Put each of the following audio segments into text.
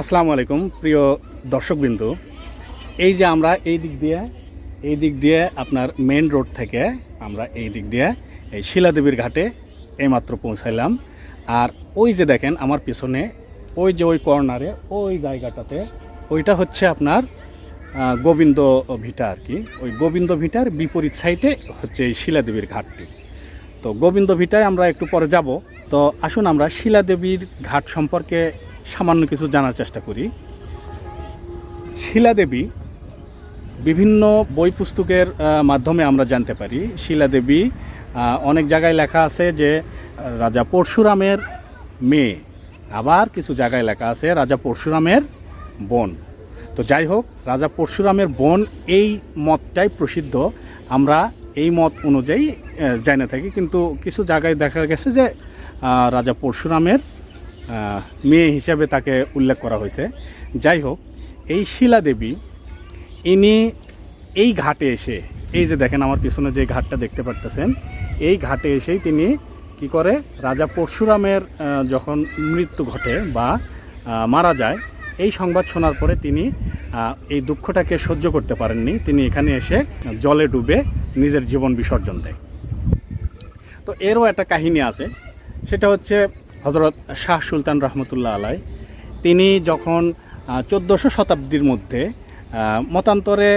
আসসালামু আলাইকুম প্রিয় দর্শকবিন্দু। এই যে আমরা এই দিক দিয়ে আপনার মেন রোড থেকে আমরা এই দিক দিয়ে এই শিলাদেবীর ঘাটে এইমাত্র পৌঁছাইলাম। আর ওই যে দেখেন আমার পিছনে ওই যে ওই কর্নারে ওই জায়গাটাতে ওইটা হচ্ছে আপনার গোবিন্দ ভিটা আর কি। ওই গোবিন্দ ভিটার বিপরীত সাইডে হচ্ছে এই শিলাদেবীর ঘাটটি। তো গোবিন্দ ভিটায় আমরা একটু পরে যাব। তো আসুন আমরা শিলাদেবীর ঘাট সম্পর্কে সামান্য কিছু জানার চেষ্টা করি। শিলাদেবী বিভিন্ন বই পুস্তকের মাধ্যমে আমরা জানতে পারি। শিলাদেবী অনেক জায়গায় লেখা আছে যে রাজা পরশুরামের মেয়ে, আবার কিছু জায়গায় লেখা আছে রাজা পরশুরামের বোন। তো যাই হোক, রাজা পরশুরামের বোন এই মতটাই প্রসিদ্ধ, আমরা এই মত অনুযায়ী জেনে থাকি। কিন্তু কিছু জায়গায় দেখা গেছে যে রাজা পরশুরামের মেয়ে হিসাবে তাকে উল্লেখ করা হয়েছে। যাই হোক, এই শিলাদেবী ইনি এই ঘাটে এসে, এই যে দেখেন আমার পিছনে যে ঘাটটা দেখতে পারতেছেন, এই ঘাটে এসেই তিনি কি করে, রাজা পরশুরামের যখন মৃত্যু ঘটে বা মারা যায়, এই সংবাদ শোনার পরে তিনি এই দুঃখটাকে সহ্য করতে পারেননি। তিনি এখানে এসে জলে ডুবে নিজের জীবন বিসর্জন দেয়। তো এরও একটা কাহিনী আছে, সেটা হচ্ছে হযরত শাহ সুলতান রহমতুল্লাহ আলাই, তিনি যখন 1400 শতাব্দীর মধ্যে মতান্তরে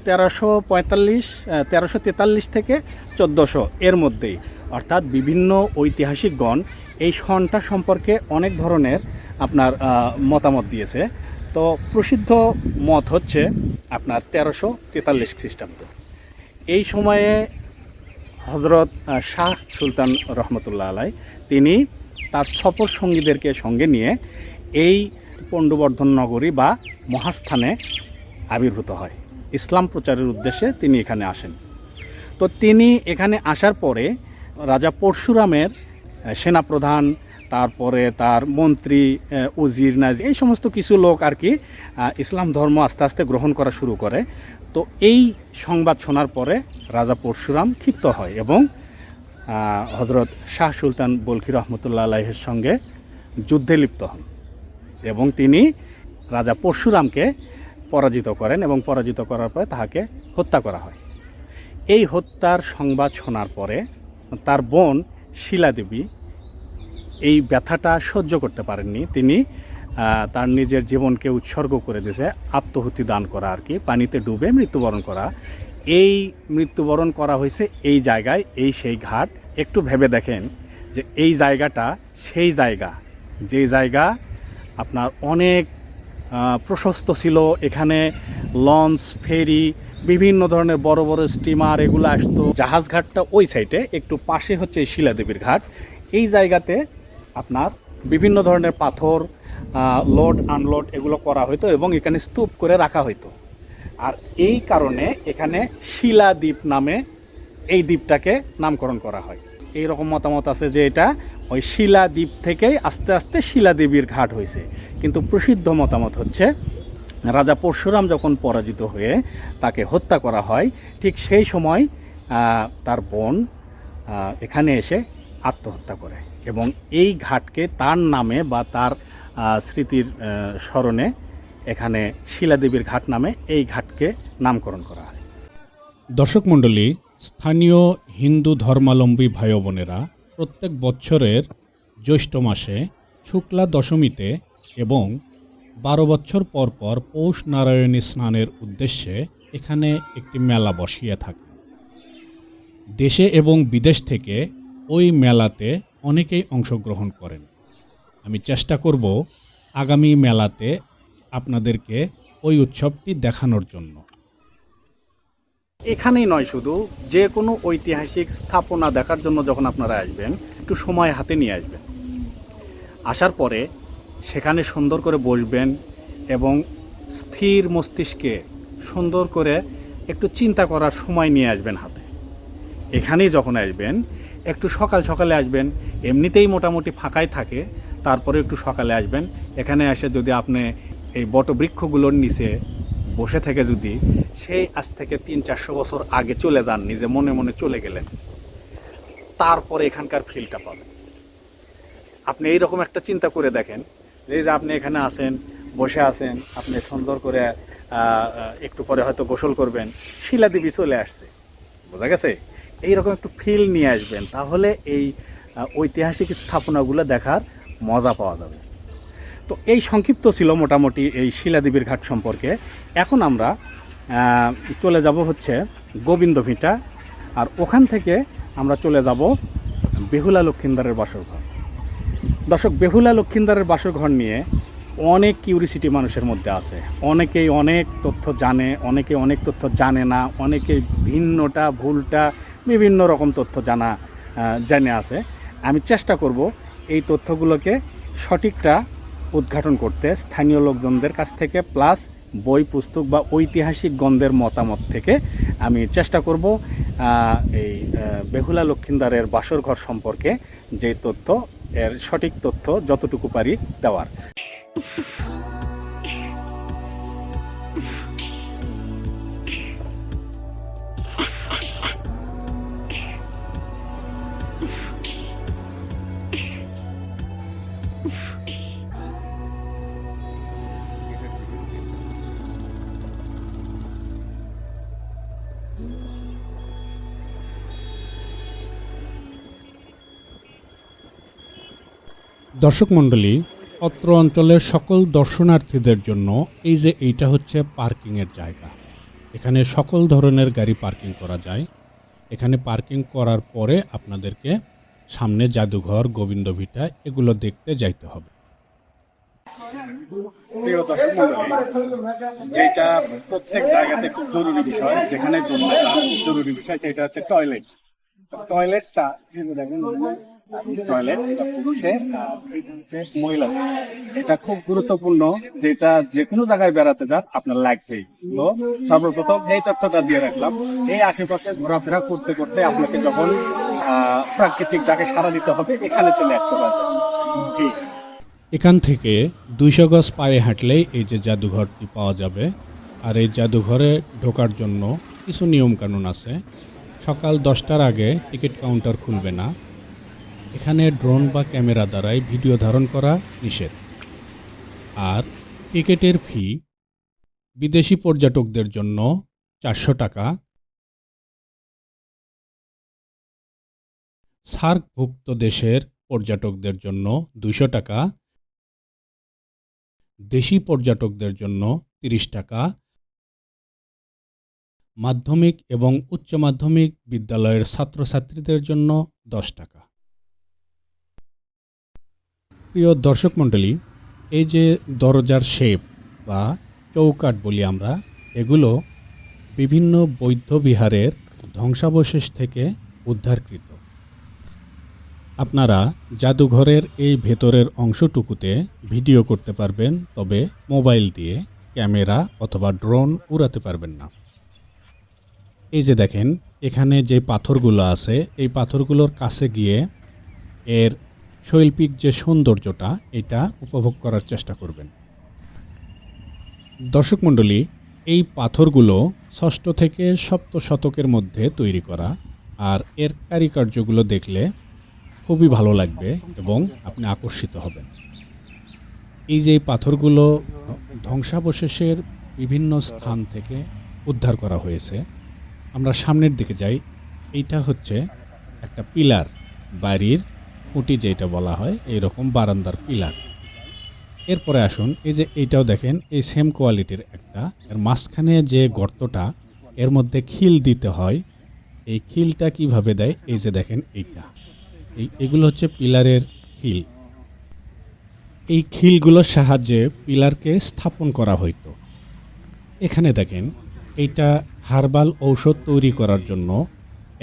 1343 থেকে 1400 এর মধ্যেই, অর্থাৎ বিভিন্ন ঐতিহাসিকগণ এই সনটা সম্পর্কে অনেক ধরনের আপনার মতামত দিয়েছে। তো প্রসিদ্ধ মত হচ্ছে আপনার 1343 খ্রিস্টাব্দ। এই সময়ে হযরত শাহ সুলতান রহমতুল্লাহ আলাই তিনি তার সফর সঙ্গীদেরকে সঙ্গে নিয়ে এই পণ্ডবর্ধন নগরী বা মহাস্থানে আবির্ভূত হয়। ইসলাম প্রচারের উদ্দেশ্যে তিনি এখানে আসেন। তো তিনি এখানে আসার পরে রাজা পরশুরামের সেনাপ্রধান, তারপরে তার মন্ত্রী, উজির, নাজির, এই সমস্ত কিছু লোক আর কি ইসলাম ধর্ম আস্তে আস্তে গ্রহণ করা শুরু করে। তো এই সংবাদ শোনার পরে রাজা পরশুরাম ক্ষিপ্ত হয় এবং হযরত শাহ সুলতান বলখি রহমতুল্লাহ আলাইহির সঙ্গে যুদ্ধে লিপ্ত হন এবং তিনি রাজা পরশুরামকে পরাজিত করেন এবং পরাজিত করার পরে তাহাকে হত্যা করা হয়। এই হত্যার সংবাদ শোনার পরে তার বোন শিলাদেবী এই ব্যথাটা সহ্য করতে পারেননি। তিনি তার নিজের জীবনকে উৎসর্গ করে দিয়েছে, আত্মহুতি দান করা আর কি, পানিতে ডুবে মৃত্যুবরণ করা। এই মৃত্যুবরণ করা হয়েছে এই জায়গায়, এই সেই ঘাট। একটু ভেবে দেখেন যে এই জায়গাটা সেই জায়গা, যেই জায়গা আপনার অনেক প্রশস্ত ছিল। এখানে লঞ্চ, ফেরি, বিভিন্ন ধরনের বড় বড় স্টিমার এগুলো আসতো। জাহাজ ঘাটটা ওই সাইডে, একটু পাশে হচ্ছে এই শিলাদেবীর ঘাট। এই জায়গাতে আপনার বিভিন্ন ধরনের পাথর লোড আনলোড এগুলো করা হতো এবং এখানে স্তূপ করে রাখা হতো। আর এই কারণে এখানে শিলাদ্বীপ নামে এই দ্বীপটাকে নামকরণ করা হয়। এই রকম মতামত আছে যে এটা ওই শিলাদ্বীপ থেকেই আস্তে আস্তে শিলাদেবীর ঘাট হয়েছে। কিন্তু প্রসিদ্ধ মতামত হচ্ছে রাজা পরশুরাম যখন পরাজিত হয়ে তাকে হত্যা করা হয়, ঠিক সেই সময় তার বোন এখানে এসে আত্মহত্যা করে এবং এই ঘাটকে তার নামে বা তার স্মৃতির স্মরণে এখানে শিলাদেবীর ঘাট নামে এই ঘাটকে নামকরণ করা হয়। দর্শক মণ্ডলী, স্থানীয় হিন্দু ধর্মাবলম্বী ভাই বোনেরা প্রত্যেক বছরের জ্যৈষ্ঠ মাসে শুক্লা দশমীতে এবং 12 বছর পর পর পৌষ নারায়ণী স্নানের উদ্দেশ্যে এখানে একটি মেলা বসিয়ে থাকে। দেশে এবং বিদেশ থেকে ওই মেলাতে অনেকেই অংশগ্রহণ করেন। আমি চেষ্টা করব আগামী মেলাতে আপনাদেরকে ওই উৎসবটি দেখানোর জন্য। এখানেই নয়, শুধু যে কোনো ঐতিহাসিক স্থাপনা দেখার জন্য যখন আপনারা আসবেন, একটু সময় হাতে নিয়ে আসবেন। আসার পরে সেখানে সুন্দর করে বসবেন এবং স্থির মস্তিষ্কে সুন্দর করে একটু চিন্তা করার সময় নিয়ে আসবেন হাতে। এখানেই যখন আসবেন, একটু সকাল সকালে আসবেন, এমনিতেই মোটামুটি ফাঁকাই থাকে, তারপরে একটু সকালে আসবেন। এখানে এসে যদি আপনি এই বটবৃক্ষগুলোর নিচে বসে থেকে যদি সেই আজ থেকে 300-400 বছর আগে চলে যান, নিজে মনে মনে চলে গেলেন, তারপরে এখানকার ফিলটা পাবেন। আপনি এইরকম একটা চিন্তা করে দেখেন যে আপনি এখানে আছেন, বসে আছেন, আপনি সুন্দর করে একটু পরে হয়তো গোসল করবেন, শিলাদেবী চলে আসছে, বোঝা গেছে? এইরকম একটু ফিল নিয়ে আসবেন, তাহলে এই ঐতিহাসিক স্থাপনাগুলো দেখার মজা পাওয়া যাবে। তো এই সংক্ষিপ্ত ছিল মোটামুটি এই শিলাদেবীর ঘাট সম্পর্কে। এখন আমরা চলে যাব হচ্ছে গোবিন্দভিটা, আর ওখান থেকে আমরা চলে যাব বেহুলা লক্ষিন্দারের বাসরঘর। দর্শক, বেহুলা লক্ষিন্দারের বাসরঘর নিয়ে অনেক কিউরিসিটি মানুষের মধ্যে আছে, অনেকেই অনেক তথ্য জানে, অনেকে অনেক তথ্য জানে না, অনেকে ভিন্নটা ভুলটা বিভিন্ন রকম তথ্য জানে আছে। আমি চেষ্টা করব এই তথ্যগুলোকে সঠিকটা উদ্ঘাটন করতে স্থানীয় লোকজনদের কাছ থেকে, প্লাস বই পুস্তক বা ঐতিহাসিক গণদের মতামত থেকে আমি চেষ্টা করব এই বেহুলা লক্ষিন্দারের বাসরঘর সম্পর্কে যে তথ্য, এর সঠিক তথ্য যতটুকু পারি দেওয়ার। দর্শক মণ্ডলী, অত্র অঞ্চলের সকল দর্শনার্থীদের জন্য এই যে এইটা হচ্ছে পার্কিংয়ের জায়গা। এখানে সকল ধরনের গাড়ি পার্কিং করা যায়। এখানে পার্কিং করার পরে আপনাদেরকে সামনে জাদুঘর, গোবিন্দভিটা এগুলো দেখতে যাইতে হবে। প্রিয় দর্শক মণ্ডলী, যেটা প্রত্যেক জায়গাতে খুব জরুরি বিষয়, যেখানে জরুরি বিষয় সেটা হচ্ছে টয়লেট। টয়লেটটা দেখেন, টয়লেট পুরুষের মহিলা, এটা খুব গুরুত্বপূর্ণ, যেটা যে কোনো জায়গায় বেড়াতে যান আপনার লাগছেই। তো সর্বপ্রথম এই তথ্যটা দিয়ে রাখলাম। এই আশেপাশে ঘোরাফেরা করতে করতে আপনাকে যখন প্রাকৃতিক জায়গায় সারা দিতে হবে, এখানে চলে আসতে পারবেন। জি, এখান থেকে 200 গজ পায়ে হাঁটলেই এই যে জাদুঘরটি পাওয়া যাবে। আর এই জাদুঘরে ঢোকার জন্য কিছু নিয়মকানুন আছে। সকাল 10টার আগে টিকিট কাউন্টার খুলবে না। এখানে ড্রোন বা ক্যামেরা দ্বারাই ভিডিও ধারণ করা নিষেধ। আর টিকিটের ফি বিদেশি পর্যটকদের জন্য 400 টাকা, সার্কভুক্ত দেশের পর্যটকদের জন্য 200 টাকা, দেশি পর্যটকদের জন্য 30 টাকা, মাধ্যমিক এবং উচ্চ মাধ্যমিক বিদ্যালয়ের ছাত্রছাত্রীদের জন্য 10 টাকা। প্রিয় দর্শক মণ্ডলী, এই যে দরজার শেপ বা চৌকাঠ বলি আমরা, এগুলো বিভিন্ন বৌদ্ধ বিহারের ধ্বংসাবশেষ থেকে উদ্ধারকৃত। আপনারা জাদুঘরের এই ভেতরের অংশটুকুতে ভিডিও করতে পারবেন, তবে মোবাইল দিয়ে ক্যামেরা অথবা ড্রোন উড়াতে পারবেন না। এই যে দেখেন, এখানে যে পাথরগুলো আছে, এই পাথরগুলোর কাছে গিয়ে এর শৈল্পিক যে সৌন্দর্যটা, এটা উপভোগ করার চেষ্টা করবেন। দর্শক মণ্ডলী, এই পাথরগুলো 6ষ্ঠ থেকে 7ম শতকের মধ্যে তৈরি করা, আর এর কারুকার্যগুলো দেখলে খুবই ভালো লাগবে এবং আপনি আকর্ষিত হবেন। এই যে পাথরগুলো ধ্বংসাবশেষের বিভিন্ন স্থান থেকে উদ্ধার করা হয়েছে। আমরা সামনের দিকে যাই। এইটা হচ্ছে একটা পিলার, বাড়ির খুঁটি যেটা বলা হয়, এইরকম বারান্দার পিলার। এরপরে আসুন, এই যে এইটাও দেখেন, এই সেম কোয়ালিটির একটা, এর মাঝখানে যে গর্তটা, এর মধ্যে খিল দিতে হয়। এই খিলটা কিভাবে দেয়, এই যে দেখেন এইটা, এগুলো হচ্ছে পিলারের খিল। এই খিলগুলোর সাহায্যে পিলারকে স্থাপন করা হইতো। এখানে দেখেন, এইটা হার্বাল ঔষধ তৈরি করার জন্য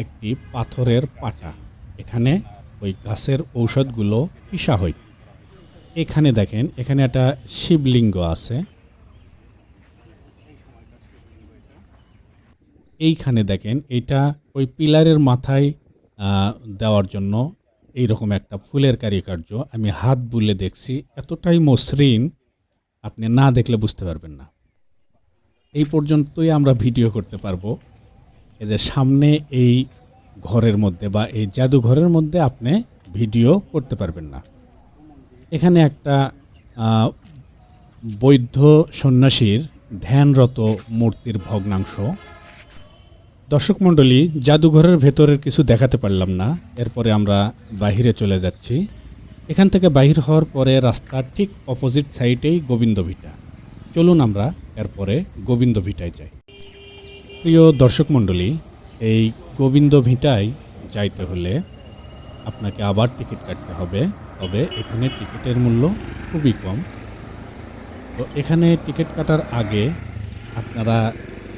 একটি পাথরের পাটা, এখানে ওই গাছের ঔষধগুলো পিষা হয়। এখানে দেখেন, এখানে একটা শিবলিঙ্গ আছে। এইখানে দেখেন, এটা ওই পিলারের মাথায় দেওয়ার জন্য এইরকম একটা ফুলের কারুকার্য। আমি হাত বুলে দেখছি, এতটাই মসৃণ, আপনি না দেখলে বুঝতে পারবেন না। এই পর্যন্তই আমরা ভিডিও করতে পারবো। এই যে সামনে এই ঘরের মধ্যে বা এই জাদুঘরের মধ্যে আপনি ভিডিও করতে পারবেন না। এখানে একটা বৌদ্ধ সন্ন্যাসীর ধ্যানরত মূর্তির ভগ্নাংশ। দর্শক মণ্ডলী, জাদুঘরের ভেতরের কিছু দেখাতে পারলাম না, এরপরে আমরা বাহিরে চলে যাচ্ছি। এখান থেকে বাহির হওয়ার পরে রাস্তার ঠিক অপোজিট সাইডেই গোবিন্দ ভিটা। চলুন আমরা এরপরে গোবিন্দ ভিটায় যাই। প্রিয় দর্শক মণ্ডলী, এই গোবিন্দ ভিটায় যাইতে হলে আপনাকে আবার টিকিট কাটতে হবে, তবে এখানে টিকিটের মূল্য খুবই কম। তো এখানে টিকিট কাটার আগে আপনারা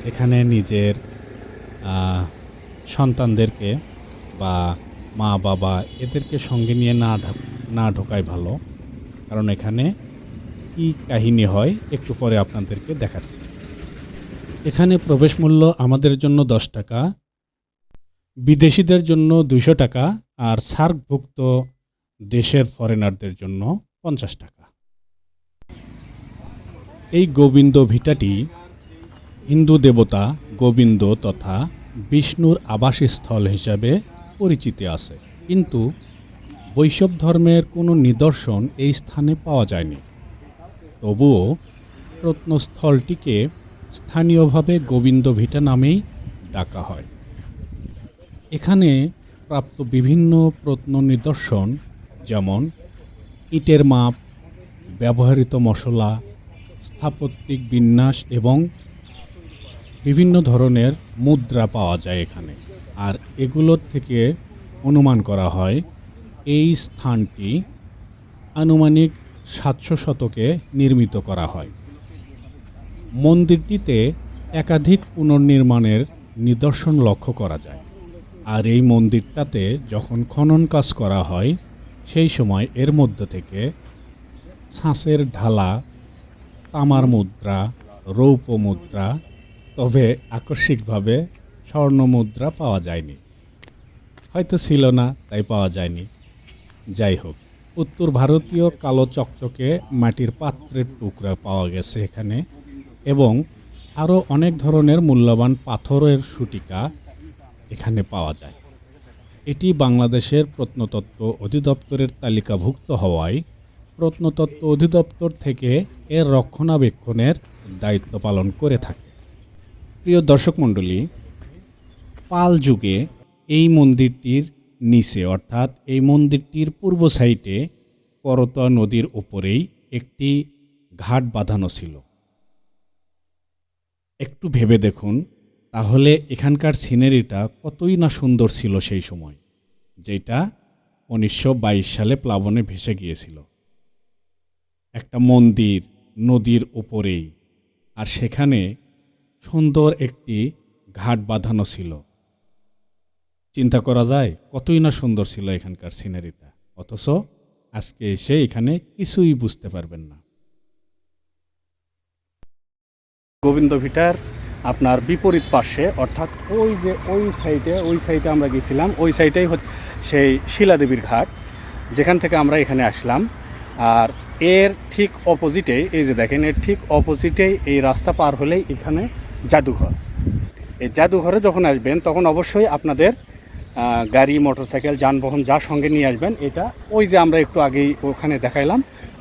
এখানে নিজের সন্তানদেরকে বা মা বাবা এদেরকে সঙ্গে নিয়ে না ঢোকাই ভালো, কারণ এখানে কী কাহিনী হয় একটু পরে আপনাদেরকে দেখাচ্ছি। এখানে প্রবেশ মূল্য আমাদের জন্য 10 টাকা, বিদেশিদের জন্য 200 টাকা, আর সার্কভুক্ত দেশের ফরেনারদের জন্য 50 টাকা। এই গোবিন্দ ভিটাটি হিন্দু দেবতা গোবিন্দ তথা বিষ্ণুর আবাসস্থল হিসাবে পরিচিত আছে, কিন্তু বৈষ্ণব ধর্মের কোনো নিদর্শন এই স্থানে পাওয়া যায়নি। তবুও প্রত্নস্থলটিকে স্থানীয়ভাবে গোবিন্দ ভিটা নামেই ডাকা হয়। এখানে প্রাপ্ত বিভিন্ন প্রত্ন নিদর্শন, যেমন ইটের মাপ, ব্যবহৃত মশলা, স্থাপত্যিক বিন্যাস এবং বিভিন্ন ধরনের মুদ্রা পাওয়া যায় এখানে। আর এগুলোর থেকে অনুমান করা হয় এই স্থানটি আনুমানিক 700 শতকে নির্মিত করা হয়। মন্দিরটিতে একাধিক পুনর্নির্মাণের নিদর্শন লক্ষ্য করা যায়। আর এই মন্দিরটাতে যখন খনন কাজ করা হয় সেই সময় এর মধ্যে থেকে ছাঁচের ঢালা, তামার মুদ্রা, রৌপ্য মুদ্রা, তবে আকস্মিকভাবে স্বর্ণ মুদ্রা পাওয়া যায়নি। হয়তো ছিল না, তাই পাওয়া যায়নি। যাই হোক, উত্তর ভারতীয় কালো চকচকে মাটির পাত্রের টুকরা পাওয়া গেছে এখানে, এবং আরও অনেক ধরনের মূল্যবান পাথরের শুটিকা এখানে পাওয়া যায়। এটি বাংলাদেশের প্রত্নতত্ত্ব অধিদপ্তরের তালিকাভুক্ত হওয়ায় প্রত্নতত্ত্ব অধিদপ্তর থেকে এর রক্ষণাবেক্ষণের দায়িত্ব পালন করে থাকে। প্রিয় দর্শক মণ্ডলী, পাল যুগে এই মন্দিরটির নিচে, অর্থাৎ এই মন্দিরটির পূর্ব সাইডে করতোয়া নদীর উপরেই একটি ঘাট বাঁধানো ছিল। একটু ভেবে দেখুন, তাহলে এখানকার সিনারিটা কতই না সুন্দর ছিল সেই সময়, যেটা 1922 সালে প্লাবনে ভেসে গিয়েছিল। একটা মন্দির নদীর উপরেই, আর সেখানে সুন্দর একটি ঘাট বাঁধানো ছিল। চিন্তা করা যায় কতই না সুন্দর ছিল এখানকার সিনারিটা, অথচ আজকে এসে এখানে কিছুই বুঝতে পারবেন না। গোবিন্দ ভিটার আপনার বিপরীত পাশে, অর্থাৎ ওই সাইডে আমরা গেছিলাম, ওই সাইডেই সেই শিলাদেবীর ঘাট, যেখান থেকে আমরা এখানে আসলাম। আর এর ঠিক অপোজিটেই, এই যে দেখেন, এর ঠিক অপোজিটেই এই রাস্তা পার হলেই এখানে জাদুঘর। এই জাদুঘরে যখন আসবেন তখন অবশ্যই আপনাদের গাড়ি, মোটরসাইকেল, যানবাহন যা সঙ্গে নিয়ে আসবেন, এটা ওই যে আমরা একটু আগেই ওখানে দেখাইলাম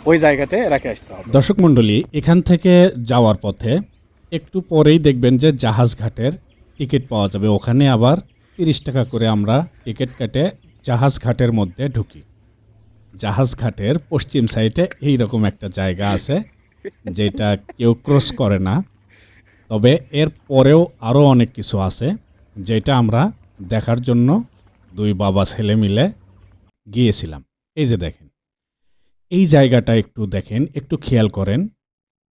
ওই জায়গাতে রেখে আসতে হবে। দর্শক মণ্ডলী, এখান থেকে যাওয়ার পথে একটু পরেই দেখবেন যে জাহাজ ঘাটের টিকিট পাওয়া যাবে। ওখানে আবার 30 টাকা করে আমরা টিকিট কেটে জাহাজ ঘাটের মধ্যে ঢুকি। জাহাজ ঘাটের পশ্চিম সাইডে এইরকম একটা জায়গা আছে যেটা কেউ ক্রস করে না, তবে এর পরেও আরও অনেক কিছু আছে যেটা আমরা দেখার জন্য দুই বাবা ছেলে মিলে গিয়েছিলাম। এই যে দেখেন, এই জায়গাটা একটু দেখেন, একটু খেয়াল করেন,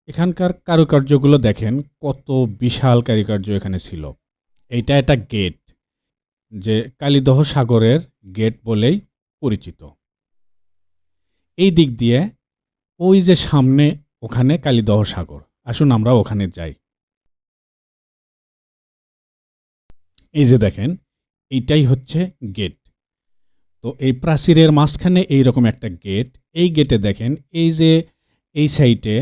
এখানকার কারুকার্যগুলো দেখেন, কত বিশাল কারুকার্য এখানে ছিল। এইটা একটা গেট, যে কালিদহ সাগরের গেট বলেই পরিচিত। এই দিক দিয়ে ওই যে সামনে, ওখানে কালিদহ সাগর। আসুন আমরা ওখানে যাই। এই যে দেখেন, এইটাই হচ্ছে গেট। তো এই প্রাচীরের মাঝখানে এইরকম একটা গেট। এই গেটে দেখেন, এই যে এই সাইডে,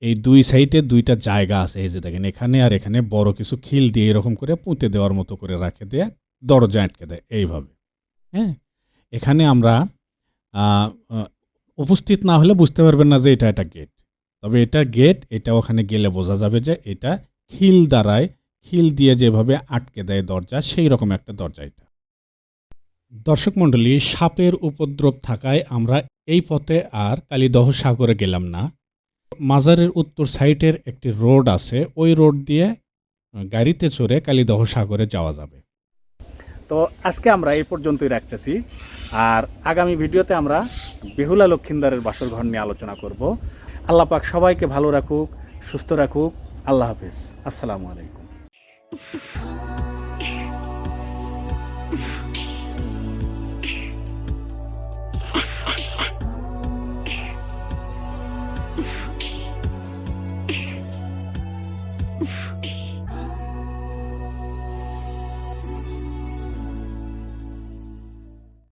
এই দুই সাইডে দুইটা জায়গা আছে। এই যে দেখেন, এখানে আর এখানে বড় কিছু খিল দিয়ে এরকম করে পুঁতে দেওয়ার মতো করে রাখে দেয়, দরজা আটকে দেয় এইভাবে। হ্যাঁ, এখানে আমরা উপস্থিত না হলে বুঝতে পারবেন না যে এটা একটা গেট। তবে এটা গেট, এটা ওখানে গেলে বোঝা যাবে যে এটা খিল দ্বারায়, খিল দিয়ে যেভাবে আটকে দেয় দরজা, সেই রকম একটা দরজা এটা। দর্শক মণ্ডলী, সাপের উপদ্রব থাকায় আমরা এই পথে আর কালীদহ সাগরে গেলাম না। মাজারের উত্তর সাইডের একটি রোড আছে, ওই রোড দিয়ে গাড়িতে চড়ে কালীদহ সাগরে যাওয়া যাবে। তো আজকে আমরা এই পর্যন্তই রাখতেছি, আর আগামী ভিডিওতে আমরা বেহুলা লক্ষিন্দারের বাসর ঘর নিয়ে আলোচনা করব। আল্লাহ পাক সবাইকে ভালো রাখুক, সুস্থ রাখুক। আল্লাহ হাফেজ, আসসালামু আলাইকুম।